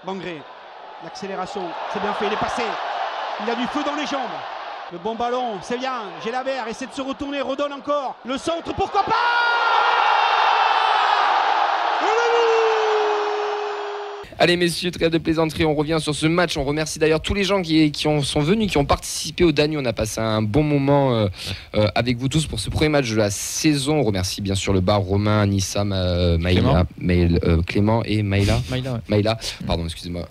Bangré, l'accélération, c'est bien fait, il est passé. Il a du feu dans les jambes. Le bon ballon, c'est bien. Gélabert essaie de se retourner, redonne encore. Le centre, pourquoi pas? Allez messieurs, trêve de plaisanterie, on revient sur ce match. On remercie d'ailleurs tous les gens qui sont venus, qui ont participé au Danube. On a passé un bon moment avec vous tous pour ce premier match de la saison. On remercie bien sûr le bar, Romain, Anissa, Maïla, Clément et Maïla. Maïla, pardon, excusez-moi.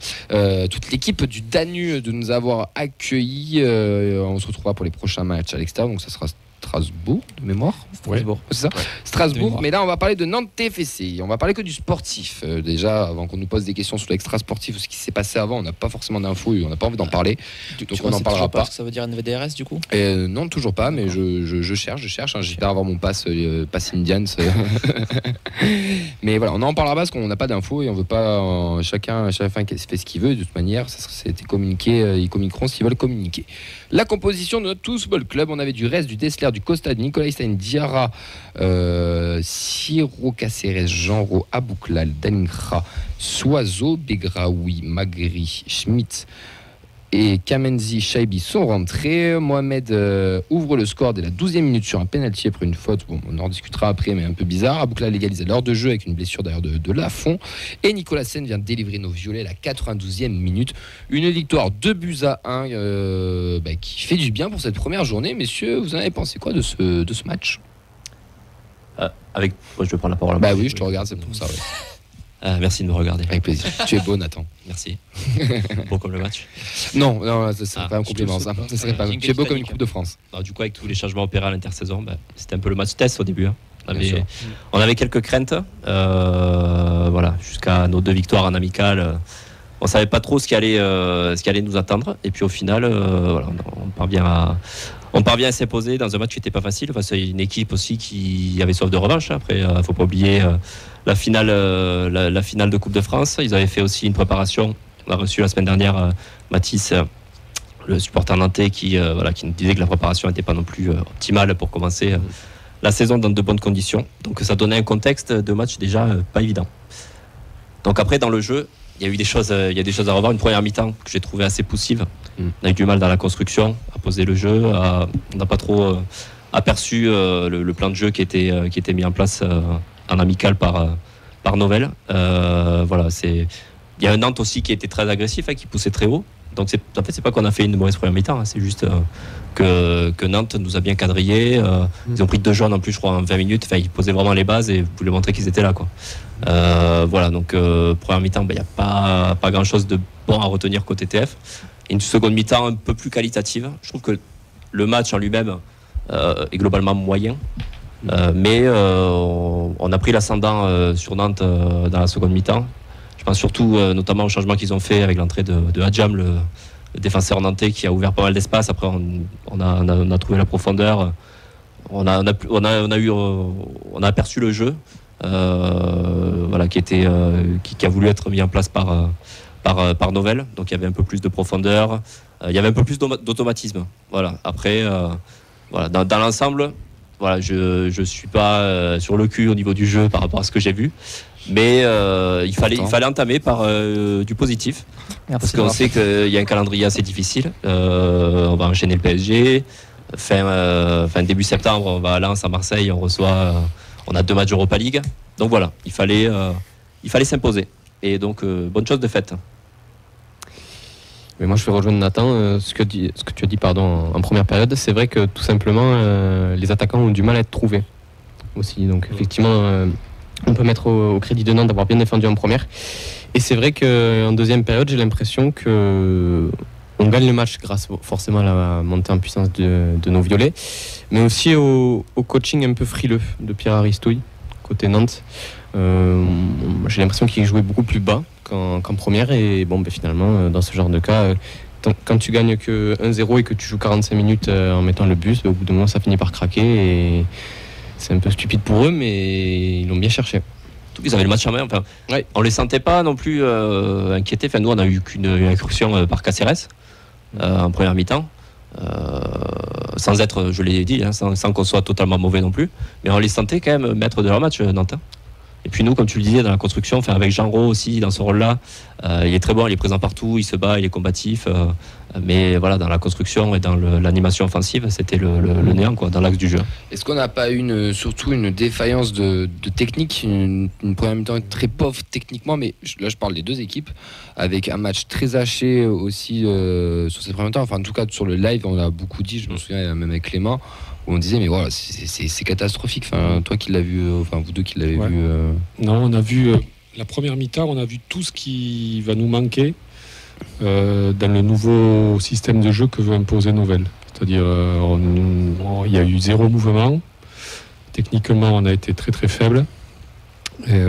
Toute l'équipe du Danube de nous avoir accueillis. On se retrouvera pour les prochains matchs à l'extérieur, donc ça sera Strasbourg de mémoire. Strasbourg. Ouais. C'est ça, ouais. Strasbourg. Mais là, on va parler de Nantes TFC. On va parler que du sportif. Déjà, avant qu'on nous pose des questions sur l'extra sportif ou ce qui s'est passé avant, on n'a pas forcément d'infos et on n'a pas envie d'en parler. Donc on n'en parlera pas. Ça veut dire NVDRS du coup Non, toujours pas, mais je cherche. J'espère avoir mon pass Indians. Mais voilà, on n'en parlera pas parce qu'on n'a pas d'infos et on veut pas. Chacun fait ce qu'il veut. De toute manière, ça a été communiqué. Ils communiqueront ce qu'ils veulent communiquer. La composition de notre Tous Football Club, on avait du reste, du Dessler, du Costa, de Nicolas Stein, Diarra, Siro Caceres, Jeanro, Abouklal, Dalinra, Soiseau, Begraoui, Magri, Schmitt et Kamenzi Shaibi sont rentrés. Mohamed ouvre le score dès la 12e minute sur un pénalty après une faute. Bon, on en discutera après, mais un peu bizarre. Abouklal légalise l'heure de jeu avec une blessure d'ailleurs de Lafont. Et Nicolas Sen vient délivrer nos violets à la 92e minute. Une victoire 2-1 qui fait du bien pour cette première journée. Messieurs, vous en avez pensé quoi de ce match? Je vais prendre la parole. Bah oui, je te regarde, c'est pour ça. Ouais. Merci de me regarder. Avec plaisir. Tu es beau, Nathan. Merci. Beau comme le match. Non, ce serait pas un compliment, ça. Tu es beau comme une Coupe de France. Alors, du coup, avec tous les changements opérés à l'intersaison, c'était un peu le match test au début. On avait quelques craintes. Jusqu'à nos 2 victoires en amical. On savait pas trop ce qui allait nous attendre. Et puis au final, on parvient à s'imposer dans un match qui n'était pas facile face à une équipe aussi qui avait soif de revanche. Après, il faut pas oublier la finale de Coupe de France. Ils avaient fait aussi une préparation. On a reçu la semaine dernière Mathis, le supporter nantais, qui nous disait que la préparation n'était pas non plus optimale pour commencer la saison dans de bonnes conditions. Donc ça donnait un contexte de match déjà pas évident. Donc après, dans le jeu, il y a des choses à revoir. Une première mi-temps que j'ai trouvé assez poussive. On a eu du mal dans la construction, à poser le jeu. On n'a pas trop aperçu le plan de jeu qui était mis en place en amical par Novell. Il y a un Nantes aussi qui était très agressif, qui poussait très haut. Donc c'est pas qu'on a fait une mauvaise première mi-temps, c'est juste que Nantes nous a bien quadrillés. Ils ont pris 2 jaunes en plus, je crois, en 20 minutes. Ils posaient vraiment les bases et voulaient montrer qu'ils étaient là, quoi. Première mi-temps, il n'y a pas grand-chose de bon à retenir côté TF. Et une seconde mi-temps un peu plus qualitative. Je trouve que le match en lui-même est globalement moyen. Mais on a pris l'ascendant sur Nantes dans la seconde mi-temps. Je pense surtout notamment au changement qu'ils ont fait avec l'entrée de Hadjam, le défenseur nantais, qui a ouvert pas mal d'espace. Après, on a trouvé la profondeur. On a aperçu le jeu qui a voulu être mis en place par Novell. Donc il y avait un peu plus de profondeur, il y avait un peu plus d'automatisme. Voilà. Après, dans l'ensemble, je suis pas sur le cul au niveau du jeu par rapport à ce que j'ai vu. Mais il fallait entamer par du positif. Merci, parce qu'on sait qu'il y a un calendrier assez difficile. On va enchaîner le PSG. Début septembre, on va à Lens, à Marseille. On a 2 matchs Europa League. Donc voilà, il fallait s'imposer. Et donc, bonne chose de faite. Mais moi, je vais rejoindre Nathan. Ce que tu as dit en première période, c'est vrai que tout simplement, les attaquants ont du mal à être trouvés aussi. Donc effectivement, on peut mettre au crédit de Nantes d'avoir bien défendu en première. Et c'est vrai qu'en deuxième période, j'ai l'impression qu'on gagne le match grâce forcément à la montée en puissance de nos violets, mais aussi au coaching un peu frileux de Pierre Aristouille, côté Nantes. J'ai l'impression qu'il jouait beaucoup plus bas qu'en première. Et finalement, dans ce genre de cas, quand tu gagnes que 1-0 et que tu joues 45 minutes en mettant le bus, au bout d'un moment, ça finit par craquer. Et c'est un peu stupide pour eux, mais ils l'ont bien cherché. Ils avaient le match en main. On les sentait pas non plus inquiétés. Nous, on a eu qu'une incursion par Caceres en première mi-temps, sans être, je l'ai dit, sans qu'on soit totalement mauvais non plus. Mais on les sentait quand même maîtres de leur match, Nantes. Et puis nous, comme tu le disais, dans la construction, avec Jean Rau aussi, dans ce rôle-là, il est très bon, il est présent partout, il se bat, il est combatif. Mais voilà, dans la construction et dans l'animation offensive, c'était le néant, quoi, dans l'axe du jeu. Est-ce qu'on n'a pas eu surtout une défaillance de technique, une première mi-temps très pauvre techniquement, mais là je parle des deux équipes, avec un match très haché aussi sur cette première mi-temps. Enfin, en tout cas, sur le live, on a beaucoup dit, je me souviens même avec Clément, où on disait mais voilà, c'est catastrophique. Enfin, toi qui l'as vu, enfin vous deux qui l'avez vu. Non, on a vu la première mi-temps, on a vu tout ce qui va nous manquer dans le nouveau système de jeu que veut imposer Novell. C'est-à-dire, il y a eu 0 mouvement. Techniquement, on a été très très faible. Et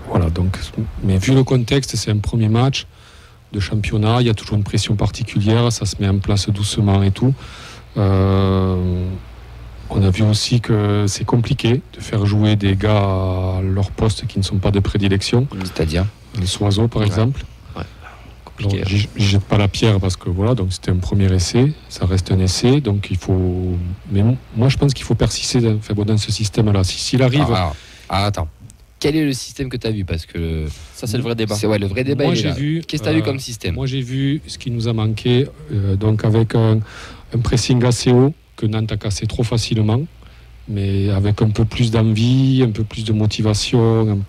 voilà. Donc, mais vu le contexte, c'est un premier match de championnat. Il y a toujours une pression particulière. Ça se met en place doucement et tout. On a vu aussi que c'est compliqué de faire jouer des gars à leur poste qui ne sont pas de prédilection. C'est-à-dire Soiseau, par exemple. Ouais. Donc, je jette pas la pierre parce que voilà, donc c'était un premier essai, ça reste un essai, donc il faut. Mais moi, je pense qu'il faut persister dans ce système-là. S'il arrive. Attends. Quel est le système que tu as vu? Parce que ça, c'est le vrai débat. C'est le vrai débat. Moi, qu'est-ce que tu as vu comme système? Moi, j'ai vu ce qui nous a manqué, donc avec un pressing assez haut que Nantes a cassé trop facilement, mais avec un peu plus d'envie, un peu plus de motivation,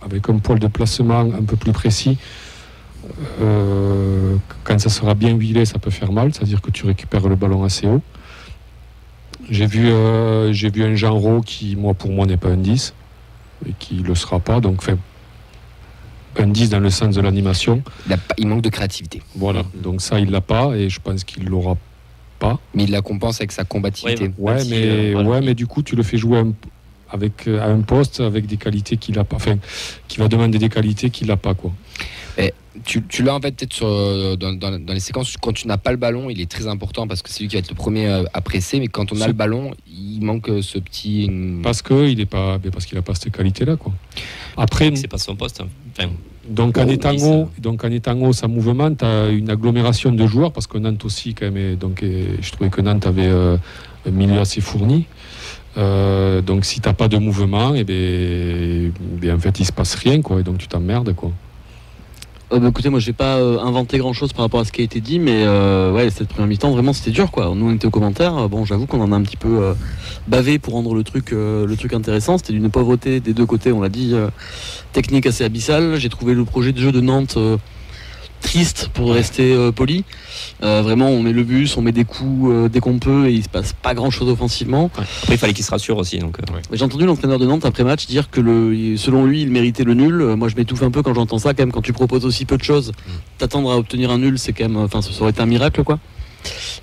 avec un poil de placement un peu plus précis. Quand ça sera bien huilé, ça peut faire mal, c'est-à-dire que tu récupères le ballon assez haut. J'ai vu un Jean Rau qui, pour moi, n'est pas un 10 et qui ne le sera pas. Donc, un 10 dans le sens de l'animation. Il manque de créativité. Voilà, donc ça, il ne l'a pas et je pense qu'il ne l'aura pas. Mais il la compense avec sa combativité. Mais du coup, tu le fais jouer à un poste avec des qualités qu'il n'a pas. Enfin, qui va demander des qualités qu'il n'a pas, quoi. Et tu l'as en fait peut-être dans les séquences, quand tu n'as pas le ballon, il est très important parce que c'est lui qui va être le premier à presser, mais quand on a le ballon, il manque ce petit... Parce qu'il n'a pas cette qualité-là, quoi. Après, c'est pas son poste. Enfin, donc en étant haut, ça mouvement, tu as une agglomération de joueurs, parce que Nantes aussi, quand même, je trouvais que Nantes avait un milieu assez fourni. Donc si tu n'as pas de mouvement, en fait, il se passe rien, quoi, et donc tu t'emmerdes, quoi. Écoutez, moi, j'ai pas inventé grand-chose par rapport à ce qui a été dit, mais cette première mi-temps, vraiment, c'était dur, quoi. Nous, on était aux commentaires. Bon, j'avoue qu'on en a un petit peu bavé pour rendre le truc intéressant. C'était d'une pauvreté des deux côtés, on l'a dit, technique assez abyssale. J'ai trouvé le projet de jeu de Nantes triste, pour rester poli. Vraiment, on met le bus, on met des coups dès qu'on peut, et il se passe pas grand-chose offensivement. Après, il fallait qu'il se rassure aussi. Donc, J'ai entendu l'entraîneur de Nantes après match dire que selon lui, il méritait le nul. Moi, je m'étouffe un peu quand j'entends ça. Quand même, quand tu proposes aussi peu de choses, t'attendre à obtenir un nul, c'est quand même, ça aurait été un miracle, quoi.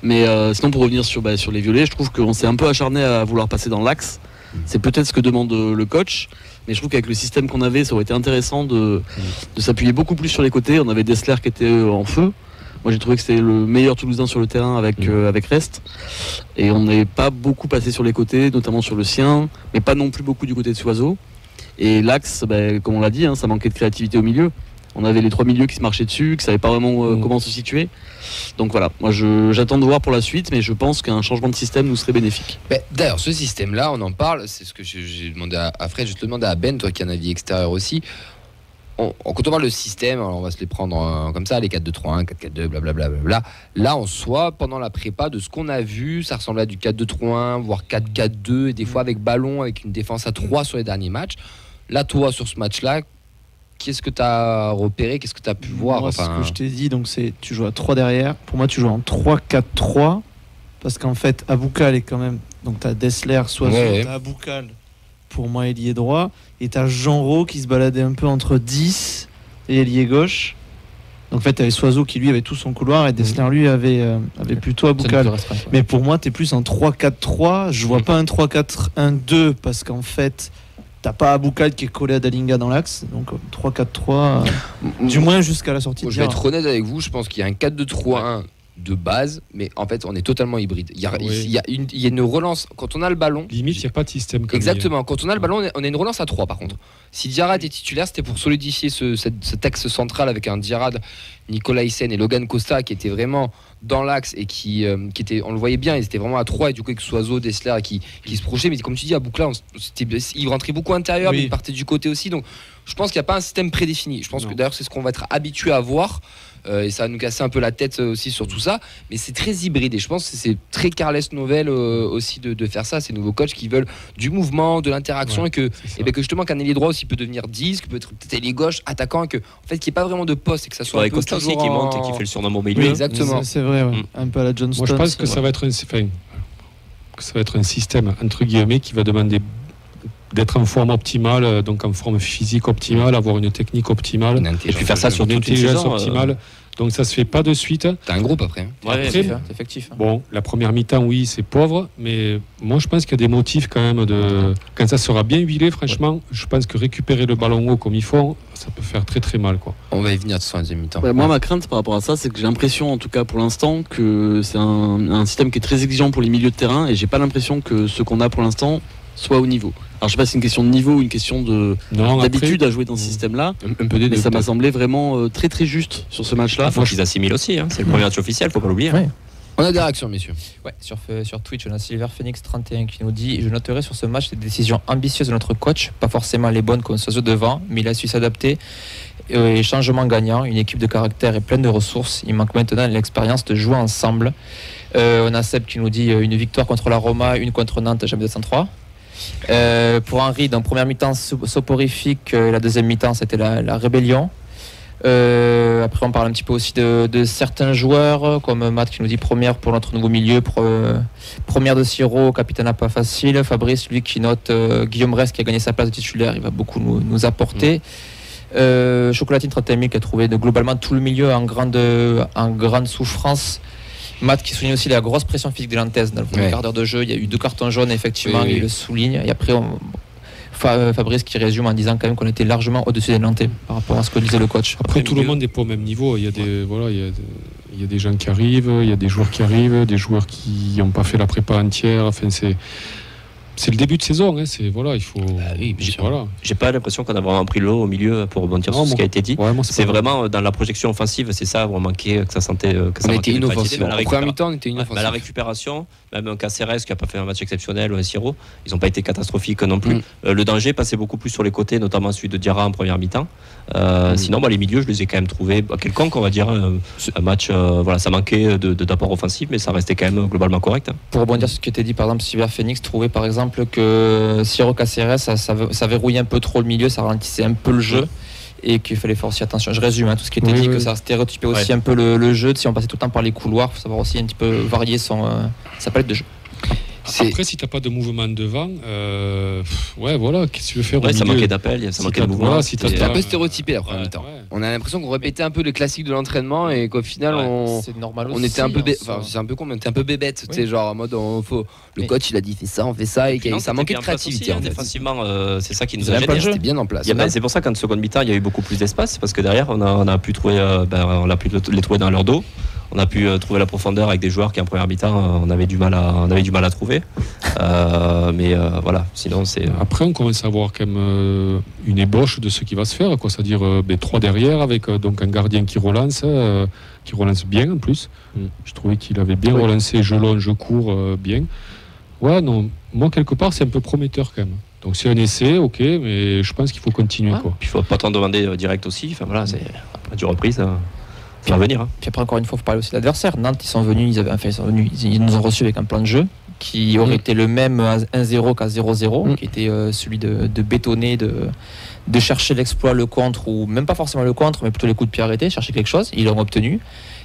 Mais sinon, pour revenir sur les violets, je trouve qu'on s'est un peu acharné à vouloir passer dans l'axe. C'est peut-être ce que demande le coach, mais je trouve qu'avec le système qu'on avait, ça aurait été intéressant de s'appuyer beaucoup plus sur les côtés. On avait Dessler qui était en feu. Moi, j'ai trouvé que c'était le meilleur Toulousain sur le terrain avec Rest. Et on n'est pas beaucoup passé sur les côtés, notamment sur le sien, mais pas non plus beaucoup du côté de Soiseau. Et l'axe, comme on l'a dit, ça manquait de créativité au milieu. On avait les trois milieux qui se marchaient dessus, qui ne savaient pas vraiment comment se situer. Donc voilà, moi j'attends de voir pour la suite, mais je pense qu'un changement de système nous serait bénéfique. D'ailleurs, ce système-là, on en parle, c'est ce que j'ai demandé à Fred, je te demandais à Ben, toi qui as un avis extérieur aussi. Quand on parle de système, alors on va se les prendre comme ça, les 4-2-3-1, 4-4-2, blablabla. Là, en soi, pendant la prépa, de ce qu'on a vu, ça ressemblait à du 4-2-3-1, voire 4-4-2, et des fois avec ballon, avec une défense à 3 sur les derniers matchs. Là, toi, sur ce match-là, qu'est-ce que tu as repéré? Qu'est-ce que tu as pu voir? Moi, ce que je t'ai dit, donc c'est tu joues à 3 derrière. Pour moi, tu joues en 3-4-3 parce qu'en fait, Aboukal est quand même. Donc, tu as Dessler, Soiseau, tu as Aboukal, pour moi, ailier droit. Et tu as Jean Rau qui se baladait un peu entre 10 et ailier gauche. Donc, en fait, tu avais Soiseau qui, lui, avait tout son couloir et Dessler, lui, avait plutôt Aboukal. Mais pour moi, tu es plus en 3-4-3. Je vois pas un 3-4-1-2 parce qu'en fait. T'as pas Aboukal qui est collé à Dalinga dans l'axe, donc 3-4-3, du moins jusqu'à la sortie de Je vais être honnête avec vous, je pense qu'il y a un 4-2-3-1 de base, mais en fait, on est totalement hybride. Il y a une relance quand on a le ballon. Limite, il n'y a pas de système. Exactement. Quand on a le ballon, on a une relance à 3 par contre. Si Diarra était titulaire, c'était pour solidifier cet axe central avec un Diarra, Nicolaisen et Logan Costa qui étaient vraiment dans l'axe et qui étaient, on le voyait bien, ils étaient vraiment à 3 et du coup avec Soiseau, Dessler qui se projetait. Mais comme tu dis, à Boukla, il rentrait beaucoup intérieur, mais il partait du côté aussi. Donc je pense qu'il n'y a pas un système prédéfini. Je pense que d'ailleurs c'est ce qu'on va être habitué à voir. Et ça va nous casser un peu la tête aussi sur tout ça, mais c'est très hybride et je pense que c'est très Carles Nouvel aussi de faire ça, ces nouveaux coachs qui veulent du mouvement, de l'interaction et que justement qu'un ailier droit aussi peut devenir 10, que peut être peut-être ailier gauche, attaquant et que en fait qu'il n'y ait pas vraiment de poste et que ça soit un peu Costa aussi qui monte et qui fait le surnom au milieu. Oui, exactement. C'est vrai, un peu à la John Stones. Moi je pense que ça va être un système entre guillemets qui va demander d'être en forme optimale, donc en forme physique optimale, avoir une technique optimale, et puis faire ça sur toute une saison optimale. Donc ça se fait pas de suite. T'as un groupe après. Ouais, c'est effectif. Bon, la première mi-temps, oui, c'est pauvre, mais moi je pense qu'il y a des motifs quand même quand ça sera bien huilé, franchement, je pense que récupérer le ballon haut comme il faut, ça peut faire très très mal, quoi. On va y venir de ça en deuxième mi-temps. Moi, ma crainte par rapport à ça, c'est que j'ai l'impression, en tout cas pour l'instant, que c'est un système qui est très exigeant pour les milieux de terrain, et j'ai pas l'impression que ce qu'on a pour l'instant soit au niveau. Alors je sais pas si c'est une question de niveau ou une question d'habitude à jouer dans ce système-là, mais ça m'a semblé vraiment très très juste sur ce match-là. Il faut qu'ils assimilent aussi, c'est le premier match officiel, faut pas l'oublier. Ouais. On a des réactions, messieurs. Ouais, sur Twitch, on a Silver Phoenix 31 qui nous dit: je noterai sur ce match des décisions ambitieuses de notre coach, pas forcément les bonnes comme Soiseau devant, mais il a su s'adapter et changement gagnant, une équipe de caractère et pleine de ressources. Il manque maintenant l'expérience de jouer ensemble. On a Seb qui nous dit une victoire contre la Roma, une contre Nantes, jamais 203. Pour Henry, dans première mi-temps soporifique, la deuxième mi-temps c'était la rébellion. Après on parle un petit peu aussi de certains joueurs comme Matt qui nous dit première pour notre nouveau milieu, première de Siro, capitaine pas facile. Fabrice lui qui note Guillaume Rest qui a gagné sa place de titulaire, il va beaucoup nous apporter. Chocolatine 31 000 qui a trouvé globalement tout le milieu en grande souffrance. Matt qui souligne aussi la grosse pression physique de Nantes dans le premier quart d'heure de jeu. Il y a eu 2 cartons jaunes, effectivement, il le souligne. Et après, Fabrice qui résume en disant quand même qu'on était largement au-dessus des Nantais par rapport à ce que disait le coach. Après, tout le monde n'est pas au même niveau. Il y a des gens qui arrivent, il y a des joueurs qui arrivent, des joueurs qui n'ont pas fait la prépa entière. Enfin, c'est le début de saison, il faut. J'ai pas l'impression qu'on a vraiment pris l'eau au milieu pour rebondir sur ce qui a été dit. Ouais, c'est vraiment dans la projection offensive, c'est ça, vraiment manqué, que ça sentait. On a été inoffensif. En première mi-temps, on était inoffensif. À la récupération, même un Caceres qui n'a pas fait un match exceptionnel, ou un Siro, ils n'ont pas été catastrophiques non plus. Le danger passait beaucoup plus sur les côtés, notamment celui de Diarra en première mi-temps. Sinon, les milieux, je les ai quand même trouvés quelconques, on va dire. Un match, ça manquait d'apport offensif, mais ça restait quand même globalement correct. Pour rebondir sur ce qui était dit, par exemple, Silver Phoenix trouvait par exemple que Siro Caceres, ça verrouillait un peu trop le milieu, ça ralentissait un peu le jeu. Et qu'il fallait faire aussi attention. Je résume tout ce qui était dit, que ça stéréotypait aussi un peu le jeu. Si on passait tout le temps par les couloirs, il faut savoir aussi un petit peu varier sa palette de jeu. Après, si t'as pas de mouvement devant, qu'est-ce que tu veux faire au ça milieu manquait d'appel, ça manquait de mouvement. C'était un peu stéréotypé la première mi-temps. On a l'impression qu'on répétait un peu les classiques de l'entraînement et qu'au final, c'est normal aussi, on était un peu, c'est un peu con, mais on était un peu bébête, tu sais, genre en mode, le coach il a dit fais ça, on fait ça, et ça manquait de créativité. Défensivement, c'est ça qui nous a gêné. C'était bien en place. C'est pour ça qu'en seconde mi-temps, il y a eu beaucoup plus d'espace parce que derrière, on a pu trouver, les trouver dans leur dos. On a pu trouver la profondeur avec des joueurs qui en première mi-temps on avait du mal à trouver. Sinon c'est. Après on commence à avoir quand même une ébauche de ce qui va se faire, c'est-à-dire 3 derrière avec donc un gardien qui relance bien en plus. Je trouvais qu'il avait bien relancé, je longe, je cours bien. Ouais, non, moi quelque part c'est un peu prometteur quand même. Donc c'est un essai, ok, mais je pense qu'il faut continuer. Il faut pas t'en demander direct aussi. Enfin voilà, c'est après du reprise. Ça va venir. Puis après encore une fois, il faut parler aussi de l'adversaire. Nantes, ils nous ont reçus avec un plan de jeu qui aurait été le même à 1-0 qu'à 0-0, qui était celui de bétonner, de chercher l'exploit, le contre, ou même pas forcément le contre, mais plutôt les coups de pied arrêtés, chercher quelque chose. Ils l'ont obtenu.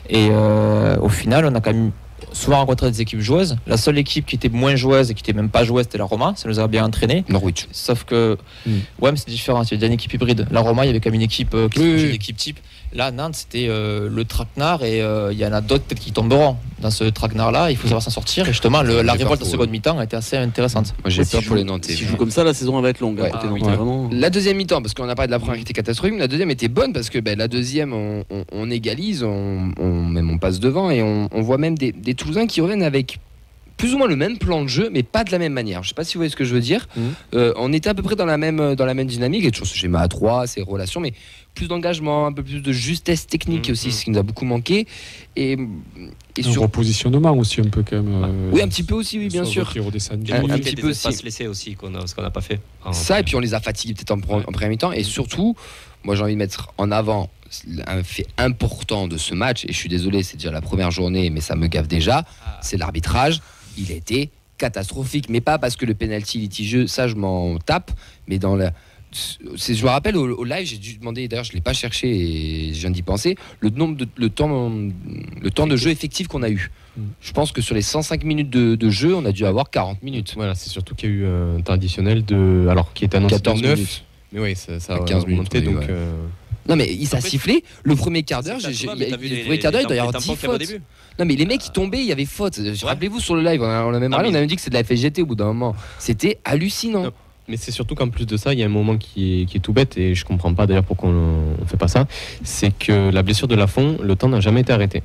Et au final, on a quand même souvent rencontré des équipes joueuses. La seule équipe qui était moins joueuse et qui était même pas joueuse, c'était la Roma. Ça nous a bien entraîné. Norwich. Sauf que, mais c'est différent. Il y a une équipe hybride. La Roma, il y avait quand même une équipe qui était une équipe type. Là, Nantes, c'était le traquenard et il y en a d'autres peut-être qui tomberont dans ce traquenard-là. Il faut savoir s'en sortir. Et justement, la révolte en seconde mi-temps a été assez intéressante. Moi, j'ai peur pour les Nantais. Si joue comme ça, la saison elle va être longue. Ouais. Vraiment. La deuxième mi-temps, parce qu'on a parlé de la première qui était catastrophique, mais la deuxième était bonne parce que la deuxième, on égalise, même on passe devant et on voit même des Toulousains qui reviennent avec plus ou moins le même plan de jeu, mais pas de la même manière. Je sais pas si vous voyez ce que je veux dire. On était à peu près dans la même dynamique, et toujours ce schéma à 3, ces relations, mais plus d'engagement, un peu plus de justesse technique aussi, ce qui nous a beaucoup manqué. Et sur repositionnement aussi un peu quand même. Oui, un petit peu aussi, oui, bien sûr. Un petit peu aussi. Espaces laissés aussi, ce qu'on n'a pas fait. Ça, et puis on les a fatigués peut-être en première mi-temps, et surtout, moi j'ai envie de mettre en avant un fait important de ce match, et je suis désolé, c'est déjà la première journée, mais ça me gave déjà, c'est l'arbitrage. Il a été catastrophique, mais pas parce que le penalty litigieux, ça je m'en tape, mais je me rappelle au live, j'ai dû demander, d'ailleurs je ne l'ai pas cherché et je viens d'y penser, le temps de jeu effectif qu'on a eu. Je pense que sur les 105 minutes de jeu, on a dû avoir 40 minutes. Voilà, c'est surtout qu'il y a eu un temps additionnel qui est annoncé 14 de 9 minutes. Mais oui, ça a 15 minutes. donc. Non mais il s'est sifflé le premier quart d'heure. Le premier quart d'heure, il doit y avoir 10 fautes. Non mais les mecs qui tombaient, il y avait faute. Rappelez-vous sur le live, on a même parlé, on a même dit que c'est de la FGT au bout d'un moment. C'était hallucinant. Non. Mais c'est surtout qu'en plus de ça, il y a un moment qui est tout bête et je comprends pas d'ailleurs pourquoi on fait pas ça. C'est que la blessure de Lafont, le temps n'a jamais été arrêté.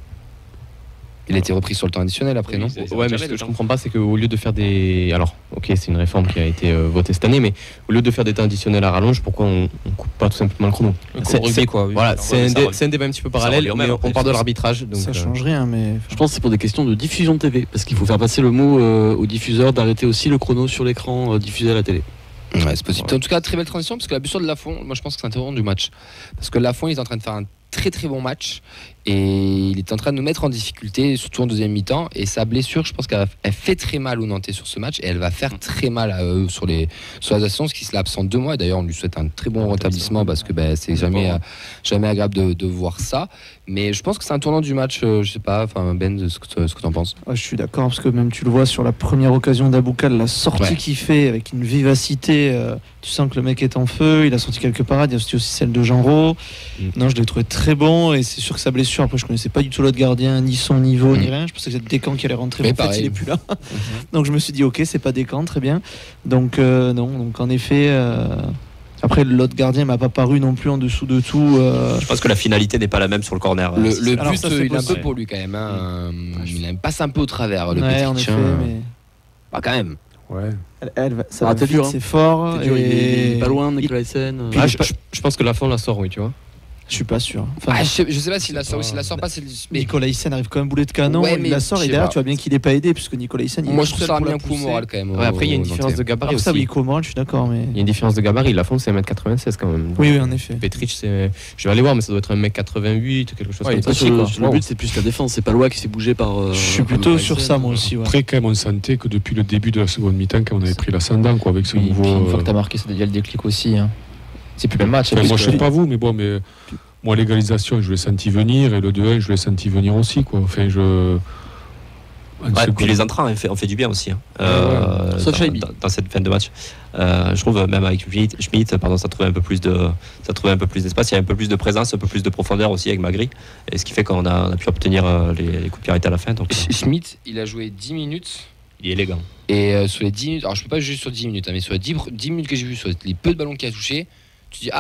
Il a été repris sur le temps additionnel après, non? Ouais, mais ce que je comprends pas, c'est qu'au lieu de faire des... Alors, ok, c'est une réforme qui a été votée cette année, mais au lieu de faire des temps additionnels à rallonge, pourquoi on coupe pas tout simplement le chrono? C'est un débat un petit peu parallèle, mais on parle de l'arbitrage. Donc ça change rien, mais... Je pense que c'est pour des questions de diffusion TV, parce qu'il faut faire passer le mot aux diffuseurs d'arrêter aussi le chrono sur l'écran diffusé à la télé. Ouais, c'est possible. En tout cas, très belle transition, parce que la blessure de Lafont, moi je pense que c'est intéressant du match. Parce que Lafont, il est en train de faire un très très bon match et il est en train de nous mettre en difficulté, surtout en deuxième mi-temps, et sa blessure, je pense qu'elle fait très mal aux Nantais sur ce match et elle va faire très mal à eux sur les ascensions, ce qui se l'a absent 2 mois, et d'ailleurs on lui souhaite un très bon rétablissement parce que c'est jamais agréable de voir ça, mais je pense que c'est un tournant du match. Je sais pas, Ben, ce que t'en penses? Je suis d'accord, parce que même tu le vois sur la première occasion d'Aboukal, la sortie qu'il fait avec une vivacité, tu sens que le mec est en feu, il a sorti quelques parades, il a sorti aussi celle de Jean-Ro. Non, je l'ai trouvé très bon, et c'est sûr que sa blessure, après je connaissais pas du tout l'autre gardien, ni son niveau, ni rien, je pensais que c'était Descamps qui allait rentrer, mais en fait il est plus là. Donc je me suis dit ok, c'est pas Descamps, très bien. Donc non, donc en effet... Après, l'autre gardien m'a pas paru non plus en dessous de tout. Je pense que la finalité n'est pas la même sur le corner. Le but, il est un peu pour lui quand même. Hein. Il passe un peu au travers, le petit en effet, mais... Bah, quand même. Ouais. Ça va vite, c'est fort. Il est pas loin, Nicolaisen. Je pense que Lafont la sort, oui, tu vois. Je suis pas sûr. Je sais pas s'il la sort ou s'il la sort pas. Nicolas Hyssen arrive comme un boulet de canon, il la sort et derrière tu vois bien qu'il est pas aidé puisque Nicolas Hyssen. Moi je trouve ça bien coup moral quand même. Après il y a une différence de gabarit aussi. Oui, moral, je suis d'accord, mais il y a une différence de gabarit. Lafont c'est 1m96 quand même. Oui, en effet. Petric c'est, je vais aller voir, mais ça doit être 1m88 quelque chose comme ça. Le but c'est plus la défense, c'est pas Palois qui s'est bougé par. Je suis plutôt sur ça moi aussi. Après quand même on sentait que depuis le début de la seconde mi-temps, quand on avait pris l'ascendant avec ce nouveau. Une fois que t'as marqué, ça devient le déclic aussi. C'est plus le même match. Moi je sais pas vous, mais bon, mais moi l'égalisation je l'ai senti venir et le 2-1 je l'ai senti venir aussi, quoi. Enfin puis les entrants ont fait du bien aussi. Dans cette fin de match. Je trouve même avec Schmitt, ça trouvait un peu plus d'espace, il y a un peu plus de présence, un peu plus de profondeur aussi avec Magri, et ce qui fait qu'on a pu obtenir les coups de pied arrêtés à la fin. Donc, Schmitt, il a joué 10 minutes. Il est élégant. Et sur les 10 minutes, alors je peux pas juger sur 10 minutes, mais sur les 10 minutes que j'ai vu, sur les peu de ballons qu'il a touché, tu dis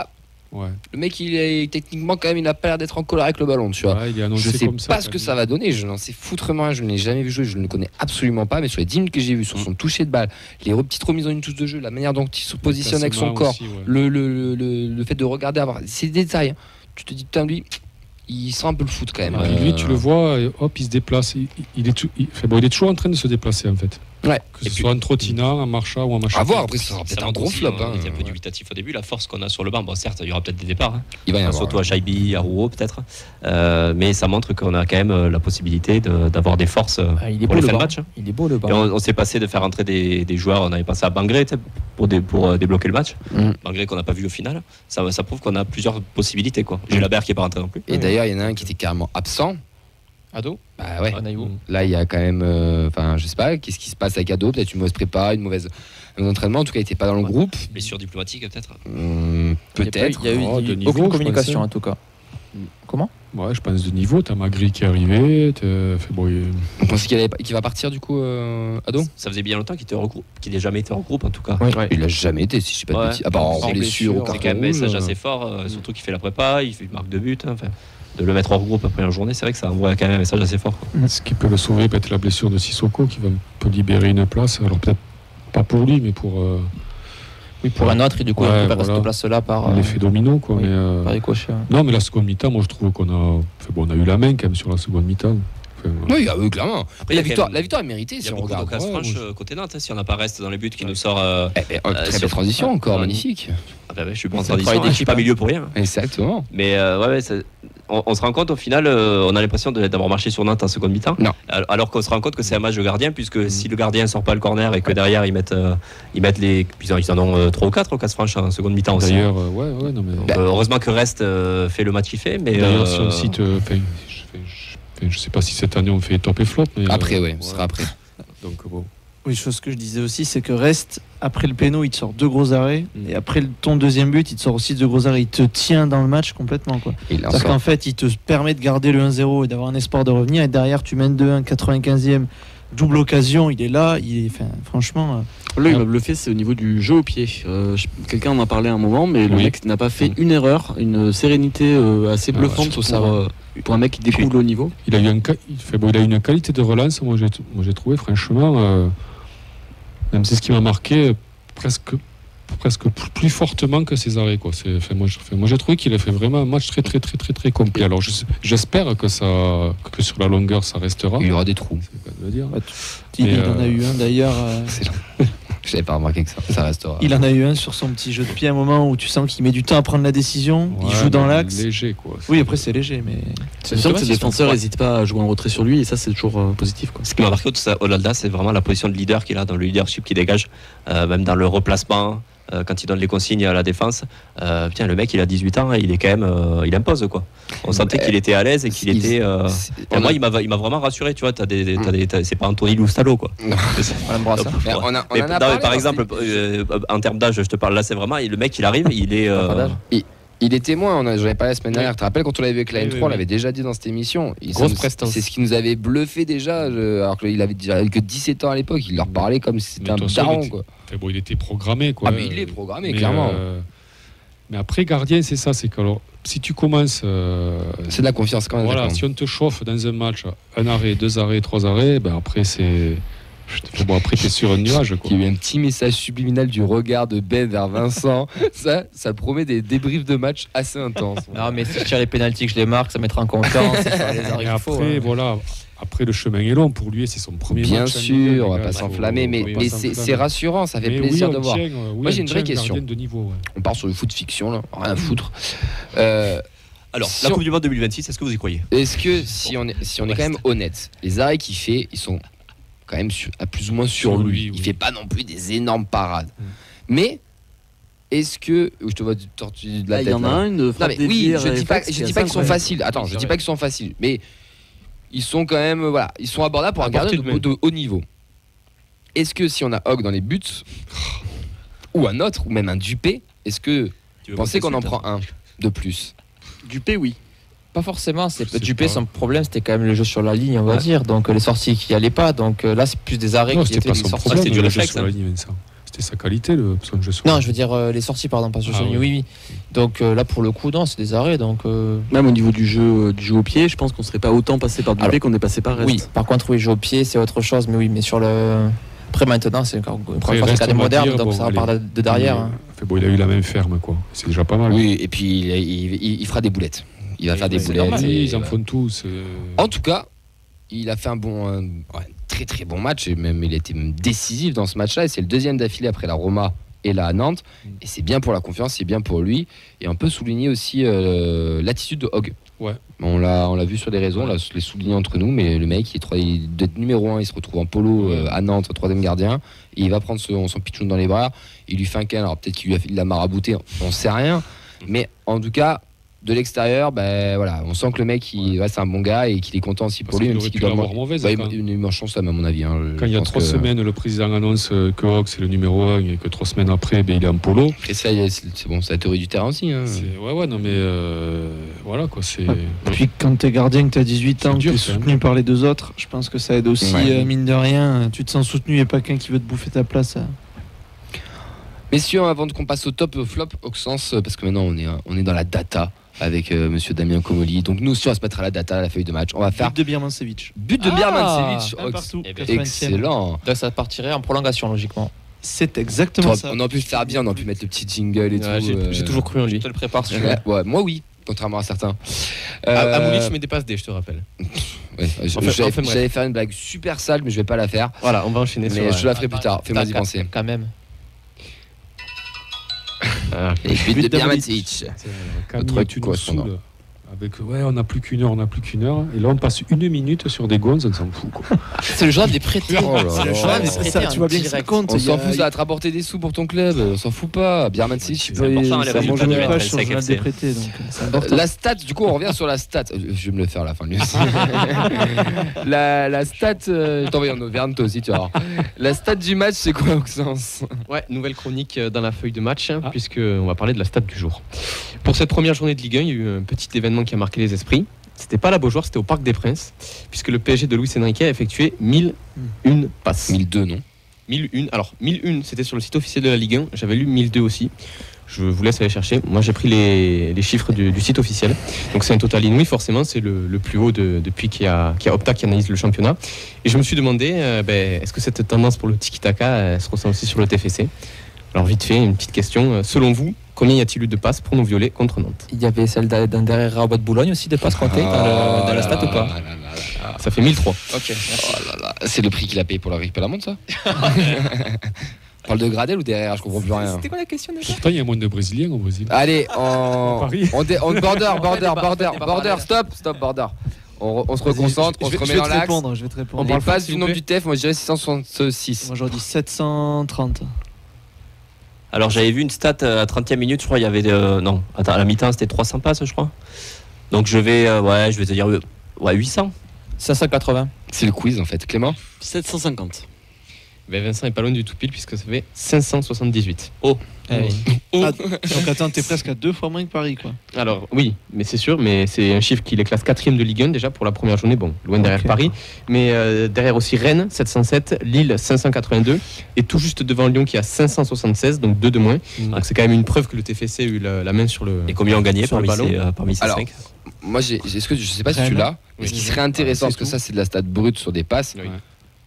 le mec il est techniquement quand même, il n'a pas l'air d'être en colère avec le ballon, tu vois. Je sais pas ce que ça va donner, je n'en sais foutrement, je ne l'ai jamais vu jouer, je ne le connais absolument pas, mais sur les 10 minutes que j'ai vu, sur son toucher de balle, les petites remises en une touche de jeu, la manière dont il se positionne avec son corps, le fait de regarder, avoir ces détails, tu te dis putain, lui il sent un peu le foot quand même. Lui tu le vois, hop, il se déplace, il est toujours en train de se déplacer en fait. Ouais. Que ce soit en trottinant, en marchant ou en machin. À voir, après ça sera peut-être un gros flop. Il était un peu dubitatif au début. La force qu'on a sur le banc, certes, il y aura peut-être des départs. Il va y avoir, surtout à Chaibi, à Rouault peut-être. Mais ça montre qu'on a quand même la possibilité d'avoir des forces pour les fins de match. Il est beau le banc. On s'est passé de faire entrer des joueurs, on avait passé à Bangré pour débloquer le match. Bangré qu'on n'a pas vu au final. Ça prouve qu'on a plusieurs possibilités, quoi. J'ai Labert qui n'est pas rentré non plus. Et d'ailleurs, il y en a un qui était carrément absent. Ado? Bah ouais. Là, il y a quand même. Je sais pas, qu'est-ce qui se passe avec Ado? Peut-être une mauvaise prépa, un mauvais entraînement. En tout cas, il n'était pas dans le groupe. Blessure diplomatique, peut-être. Peut-être. Il y a eu beaucoup de communication, en tout cas. Comment ? Ouais, je pense de niveau. T'as Magri qui est arrivé. On pense qu'il va partir du coup, Ado ? Ça faisait bien longtemps qu'il n'ait jamais été en groupe en tout cas. Oui. Il n'a jamais été, si je ne sais pas de bêtises. À part en blessure, c'est quand même un message assez fort, surtout qu'il fait la prépa, il marque de but. Enfin, de le mettre hors groupe après une journée, c'est vrai que ça envoie quand même un message assez fort. Ce qui peut le sauver, peut-être la blessure de Sissoko qui va un peu libérer une place. Alors peut-être pas pour lui, mais pour. Pour un autre, et du coup, il récupère cette place-là par. L'effet domino, quoi. Oui, mais, par ricochet. Non, mais la seconde mi-temps, moi je trouve qu'on a. On a eu la main quand même sur la seconde mi-temps. Oui, clairement. Après, la victoire est méritée si on regarde. Il y a beaucoup d'occasions franches côté Nantes, si on n'a pas reste dans les buts qui nous sort. Très belle transition encore, magnifique. Je suis bon en transition, je suis pas milieu pour rien. Exactement. Mais on se rend compte au final, on a l'impression d'avoir marché sur Nantes en seconde mi-temps. Non. Alors qu'on se rend compte que c'est un match de gardien, puisque si le gardien sort pas le corner et que derrière ils mettent les. Ils en ont 3 ou 4 occasions franches en seconde mi-temps aussi. D'ailleurs, non mais. Heureusement que Reste fait le match qu'il fait. Mais d'ailleurs, si on cite. Je sais pas si cette année on fait top et flop. Mais après, ce sera après. Donc bon. Oui, chose que je disais aussi, c'est que Reste, après le péno, il te sort 2 gros arrêts. Et après ton deuxième but, il te sort aussi 2 gros arrêts. Il te tient dans le match complètement, quoi. C'est-à-dire qu'en fait, il te permet de garder le 1-0 et d'avoir un espoir de revenir. Et derrière, tu mènes 2-1, 95e, double occasion. Il est là. Franchement. Là, il m'a bluffé, c'est au niveau du jeu au pied. Quelqu'un en a parlé à un moment, mais le mec n'a pas fait une erreur, une sérénité assez bluffante pour un mec qui découvre le haut niveau. Il a eu une qualité de relance, moi j'ai trouvé, franchement, même c'est ce qui m'a marqué presque plus fortement que ses arrêts, quoi. Moi j'ai trouvé qu'il a fait vraiment un match très très très très très complet. Alors j'espère que sur la longueur ça restera. Il y aura des trous. Le dire. Il en a eu un d'ailleurs. Je n'avais pas remarqué que ça restera. Il en a eu un sur son petit jeu de pied à un moment où tu sens qu'il met du temps à prendre la décision. Il joue dans l'axe. Léger, quoi. Oui, après c'est léger, mais. C'est sûr que ses défenseurs n'hésitent pas à jouer en retrait sur lui et ça c'est toujours positif, quoi. Ce qui m'a marqué au-delà, c'est vraiment la position de leader qu'il a dans le leadership qu'il dégage, même dans le replacement. Quand il donne les consignes à la défense, le mec il a 18 ans et il est quand même il impose, quoi. On sentait qu'il était à l'aise et qu'il était moi il m'a vraiment rassuré, tu vois. C'est pas Anthony Loustalo, quoi. Par exemple, en termes d'âge, je te parle là, c'est vraiment le mec il arrive, il est il est témoin, j'en avais parlé la semaine dernière. Tu te rappelles quand on l'avait vu avec la N3, on l'avait déjà dit dans cette émission. Grosse prestance. C'est ce qui nous avait bluffé déjà, alors qu'il avait déjà que 17 ans à l'époque. Il leur parlait comme si c'était un daron, quoi. Il était programmé, quoi. Ah, mais il est programmé, clairement. Mais après, gardien, c'est ça, c'est que alors, si tu commences. C'est de la confiance quand même. Voilà, si on te chauffe dans un match, 1 arrêt, 2 arrêts, 3 arrêts, après c'est. Après t'es sur un nuage, quoi. Il y a eu un petit message subliminal du regard de Ben vers Vincent. ça promet des débriefs de match assez intenses. Non, mais si je tire les pénaltys que je les marque, ça mettra en confiance. Et après, voilà. Après, le chemin est long pour lui, c'est son premier match. Bien sûr, on va pas s'enflammer, mais c'est rassurant, ça fait plaisir de voir. Moi, j'ai une vraie question. On part sur le foot fiction, là, rien à foutre. Alors, la Coupe du Monde 2026, est-ce que vous y croyez ? Est-ce que si on est quand même honnête, les arrêts qu'il fait, ils sont quand même à plus ou moins sur lui. Il fait pas non plus des énormes parades. Mais est-ce que je te vois tortue de la tête. Il y en a une. Oui, je dis pas qu'ils sont faciles. Attends, je dis pas qu'ils sont faciles, mais ils sont quand même ils sont abordables pour un gardien de haut niveau. Est-ce que si on a Hogg dans les buts ou un autre ou même un Dupé, est-ce que vous pensez qu'on en prend un de plus ? Dupé, oui. Pas forcément, Dupé, son problème c'était quand même le jeu sur la ligne, on va dire, donc les sorties qui allaient pas, donc là c'est plus des arrêts qui étaient des sorties. C'était du réflexe, c'était sa qualité, son jeu sur la ligne. Non, je veux dire les sorties, pardon, pas sur la ligne, oui. Donc là pour le coup, non, c'est des arrêts, donc. Même au niveau du jeu au pied, je pense qu'on serait pas autant passé par Dupé qu'on est passé par Reste. Oui, par contre, oui, jeu au pied c'est autre chose, mais oui, mais sur le. Après maintenant, c'est encore une fois des modernes, donc ça part de derrière. Il a eu la même ferme, quoi. C'est déjà pas mal. Oui, et puis il fera des boulettes. Il va faire des boulettes. Ils en font tous. En tout cas, il a fait un très très bon match. Et même, il était même décisif dans ce match-là. Et c'est le deuxième d'affilée après la Roma et la Nantes. Et c'est bien pour la confiance, c'est bien pour lui. Et on peut souligner aussi l'attitude de Hogg. Ouais. On l'a vu sur les réseaux, on l'a souligné entre nous. Mais le mec, il est numéro 1, il se retrouve en polo à Nantes, troisième gardien. Et il va prendre son pitchoun dans les bras. Il lui fait un câlin. Alors peut-être qu'il l'a marabouté, on sait rien. Mais en tout cas, de l'extérieur, on sent que le mec c'est un bon gars et qu'il est content aussi pour lui, même s'il doit avoir mauvaise. Il marche chance à mon avis. Quand il y a 3 semaines, le président annonce que Hogg c'est le numéro 1 et que 3 semaines après, il est en polo. Et ça, c'est bon, c'est la théorie du terrain aussi. Non mais Voilà quoi, c'est. Et puis quand t'es gardien, que t'as 18 ans, que t'es soutenu par les deux autres, je pense que ça aide aussi, mine de rien. Tu te sens soutenu et pas quelqu'un qui veut te bouffer ta place. Messieurs, avant qu'on passe au top flop, Auxence, parce que maintenant on est dans la data avec monsieur Damien Comoli. Donc nous aussi on va se mettre à la data, à la feuille de match. On va faire but de Birmancevic. But de Birmancevic. Un partout. Excellent. Donc ça partirait en prolongation logiquement. C'est exactement ça. On aurait pu le faire bien, on aurait pu mettre le petit jingle et tout. J'ai toujours cru en lui. Je te le prépare. Ouais, moi oui, contrairement à certains. À Moulic, je mets des passes D, je te rappelle. Ouais, j'allais faire une blague super sale, mais je vais pas la faire. Voilà, on va enchaîner. Mais je la ferai plus tard. Fais-moi y penser. Quand même. Et but de Birmancevic. Camille, tu nous saoules. Avec on n'a plus qu'une heure, et là on passe 1 minute sur des gonzes, on s'en fout quoi. C'est le journal des prêtés. C'est le journal des prêtés. Tu vois bien que ça compte. On s'en fout, ça va te rapporter des sous pour ton club, on s'en fout pas. Birmancevic, c'est important, ça mange une page sur le journal des prêtés. La stat, du coup on revient sur la stat. Je vais me le faire à la fin de la stat, je t'envoie en Auvergne toi aussi tu vas voir. La stat du match c'est quoi Auxence? Ouais, nouvelle chronique dans la feuille de match, puisque on va parler de la stat du jour. Pour cette première journée de Ligue 1, il y a eu un petit événement qui a marqué les esprits. C'était pas la Beaujoire, c'était au Parc des Princes, puisque le PSG de Luis Enrique a effectué 1001 passes. 1002 non 1001, alors 1001 c'était sur le site officiel de la Ligue 1, j'avais lu 1002 aussi. Je vous laisse aller chercher. Moi j'ai pris les chiffres du site officiel. Donc c'est un total inouï, forcément, c'est le plus haut depuis qu'il y a Opta qui analyse le championnat. Et je me suis demandé, est-ce que cette tendance pour le tiki-taka se ressent aussi sur le TFC? Alors vite fait, une petite question. Selon vous, combien y a-t-il eu de passes pour nos violets contre Nantes? Il y avait celle d'un derrière à Bois de Boulogne aussi, de passes comptées dans la stat ou pas? Ça fait 1003. Ok, merci. C'est le prix qu'il a payé pour la récupérer la montre ça? On parle de Gradel ou derrière? Je comprends plus rien. C'était quoi la question déjà? Pourtant, il y a moins de Brésiliens au Brésil. Allez, on border, stop, border. On se reconcentre, on se remet dans l'axe. Je vais te répondre. On passe du nombre du TF, moi je dirais 666. Moi j'aurais dit 730. Alors j'avais vu une stat à 30e minute, je crois, il y avait non, attends, à la mi-temps c'était 300 passes, je crois. Donc je vais te dire 800. 580. C'est le quiz en fait, Clément. 750. Vincent est pas loin du tout pile puisque ça fait 578. Donc attends, t'es presque à 2 fois moins que Paris quoi. Alors oui, mais c'est sûr, mais c'est un chiffre qui les classe 4e de Ligue 1 déjà pour la première journée, bon, loin derrière Paris, mais derrière aussi Rennes 707, Lille 582 et tout juste devant Lyon qui a 576, donc 2 de moins. Donc c'est quand même une preuve que le TFC a eu la main sur le. Et combien ont gagné parmi ces 5? Moi je sais pas si tu l'as, mais ce qui serait intéressant, parce que ça c'est de la stat brute sur des passes. Oui.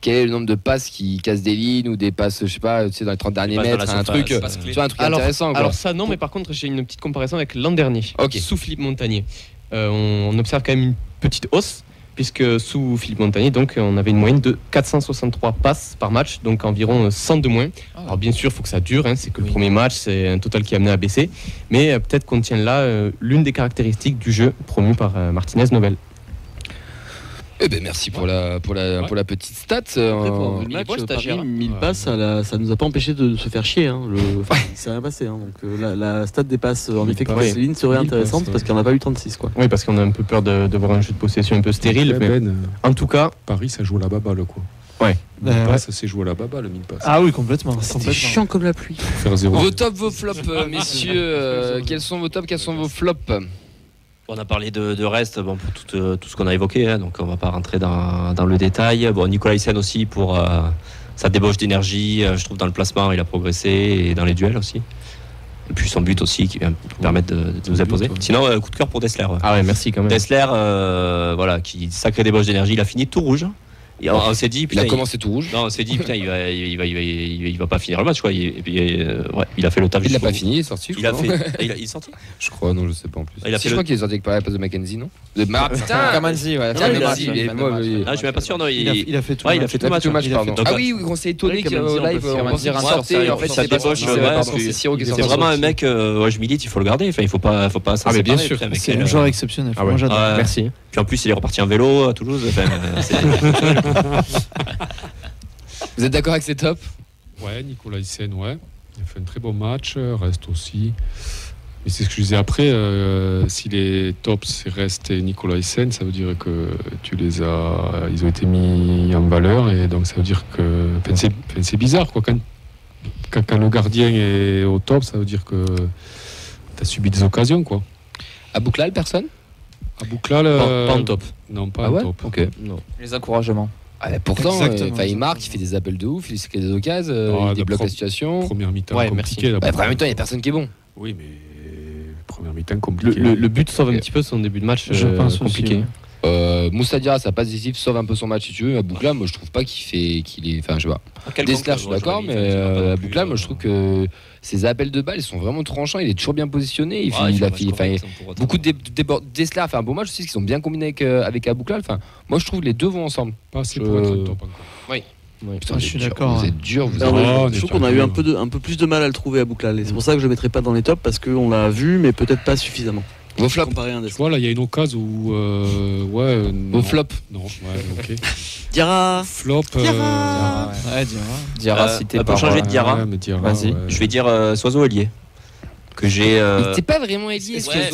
Quel est le nombre de passes qui cassent des lignes ou des passes, je sais pas, tu sais, dans les 30 derniers mètres, un truc intéressant. Alors ça non, mais par contre j'ai une petite comparaison avec l'an dernier, sous Philippe Montagnier. On observe quand même une petite hausse, puisque sous Philippe Montagnier, donc, on avait une moyenne de 463 passes par match, donc environ 100 de moins. Alors bien sûr, il faut que ça dure, c'est que le premier match, c'est un total qui est amené à baisser, mais peut-être qu'on tient là l'une des caractéristiques du jeu promu par Martinez Nobel. Eh ben merci pour la petite stat. Pour le match, Paris, 1000 passes, ça nous a pas empêché de se faire chier. C'est rien passé. Donc la stat des passes en effet que Céline serait intéressante parce qu'on n'a pas eu 36 quoi. Oui, parce qu'on a un peu peur de voir un jeu de possession un peu stérile. Mais en tout cas, Paris ça joue à la baballe quoi. Ouais. Ça s'est joué à la baballe, 1000 passes. Ah oui, complètement. C'est chiant comme la pluie. Faire 0. Vos tops, vos flops, messieurs. Quels sont vos tops, quels sont vos flops? On a parlé de reste pour tout ce qu'on a évoqué, donc on va pas rentrer dans le détail. Bon, Nicolas Hyssen aussi pour sa débauche d'énergie, je trouve dans le placement il a progressé et dans les duels aussi. Et puis son but aussi qui vient permettre de nous imposer. Sinon, coup de cœur pour Dessler. Ah ouais, merci quand même. Dessler, qui sacrée débauche d'énergie, il a fini tout rouge. Et on s'est dit, putain, il a commencé tout rouge. Non, on s'est dit, putain, il va pas finir le match, quoi. Et puis, il a fait le taf. Il l'a pas fini, il est sorti. Il est sorti. Je crois, non, je sais pas en plus. Je crois qu'il est sorti avec la place de Mackenzie, non? Putain, Mackenzie, ouais. Je suis même pas sûr, non. Il a fait tout le match, pardon. Ah oui, on s'est étonné qu'au live, on s'est sorti. En fait, ça débauche. C'est Siro qui est sorti. C'est vraiment un mec, je milite, il faut le garder. Enfin, il faut pas s'en séparer. Bien sûr. C'est un joueur exceptionnel. Moi, j'adore. Merci. Puis en plus, il est reparti en vélo à Toulouse. Vous êtes d'accord avec ces tops? Ouais, Nicolas Hyssen, ouais. Il a fait un très bon match, reste aussi. Mais c'est ce que je disais après, si les tops c'est Reste et Nicolas Hyssen, ça veut dire que ils ont été mis en valeur et donc ça veut dire que c'est bizarre quoi. Quand le gardien est au top, ça veut dire que tu as subi des occasions quoi. À Bouclal, personne? Abouklal, Pas en top. non, pas Ah ouais en top. Ok. Non. Les encouragements. Ah, mais pourtant, Exactement. il marque, il fait des appels de ouf, il se crée des occasions, il Ah, débloque la la situation. Première mi-temps Ouais, compliquée. merci. là. Première mi-temps, il n'y a personne qui est bon. Oui, mais première mi-temps compliquée. Le but sauve un petit peu son début de match Je pense aussi, compliqué. ouais. Moussa Diarra, ça passe décisif, sauve un peu son match si tu veux. Abouklal, moi je trouve pas qu'il est. Enfin, je sais pas. Dessler, je suis d'accord, mais Abouklal, moi je trouve que ses appels de balles, ils sont vraiment tranchants. Il est toujours bien positionné. Il a fait beaucoup de débords. Dessler a fait un bon match aussi, parce qu'ils sont bien combinés avec Abouklal. Enfin, moi je trouve les deux vont ensemble. Pas assez pour être top encore. Putain, je vous suis êtes dur, d'accord, Vous ouais. êtes dur, vous Non, êtes. mais on je est trouve qu'on a un eu peu- un peu plus de mal à le trouver à Bouklal. Et c'est pour ça que je le mettrai pas dans les tops parce qu'on l'a vu, mais peut-être pas suffisamment. Vos flops. Comparé à un Tu Dessler. vois, là, il y a une occasion où. Ouais. Vos flops. Non, ouais, ok. Diarra. Flop. Diarra, Ouais, Diarra. Diarra cité pour par. changer de Diarra. Ouais, mais Diarra, Vas-y. ouais. Je vais dire Soiseau ailier. Que j'ai. C'est pas vraiment ailier. Ouais,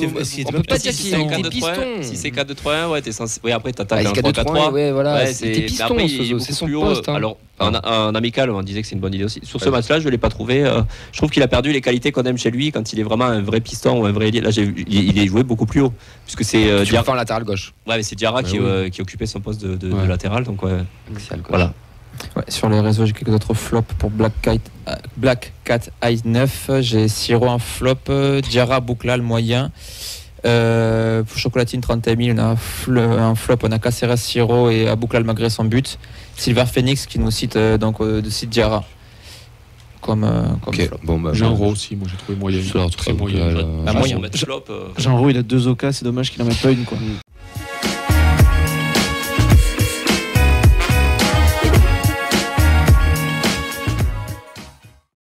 On peut pas dire qu'il est piston. Si c'est 4-2-3-1, ouais, t'es censé. Oui, après, Ah, t'attaques il un est 4-3, 3-4-3. ouais, voilà. Ouais, C'était mais piston, après, il est Soso, beaucoup c'est son plus haut. poste. Hein. Alors, en amical, on disait que c'est une bonne idée aussi. Sur ce match-là, je ne l'ai pas trouvé. Je trouve qu'il a perdu les qualités qu'on aime chez lui quand il est vraiment un vrai piston ou un vrai ailier. Là, il est joué beaucoup plus haut. Puisque c'est Tu le fais en latéral gauche. Ouais, mais c'est Diarra Ouais, qui occupait son poste de Ouais. latéral. Donc, ouais. Axial gauche. Voilà. Ouais, sur les réseaux, j'ai quelques autres flops pour Black Cat Eye 9. J'ai Siro en flop, Diarra Bouklal moyen. Chocolatine 31 000, on a un flop, on a Caceres Siro et Abouklal malgré son but. Silver Phoenix qui nous cite de cite Diarra comme Ok, flop. bon bah. Jean Roux aussi, moi j'ai trouvé moyen. Je leur Très trouve moyen. que, Ah, moyen. Mettre flop. Jean Roux, il a 2 occasions, c'est dommage qu'il en mette pas une, quoi.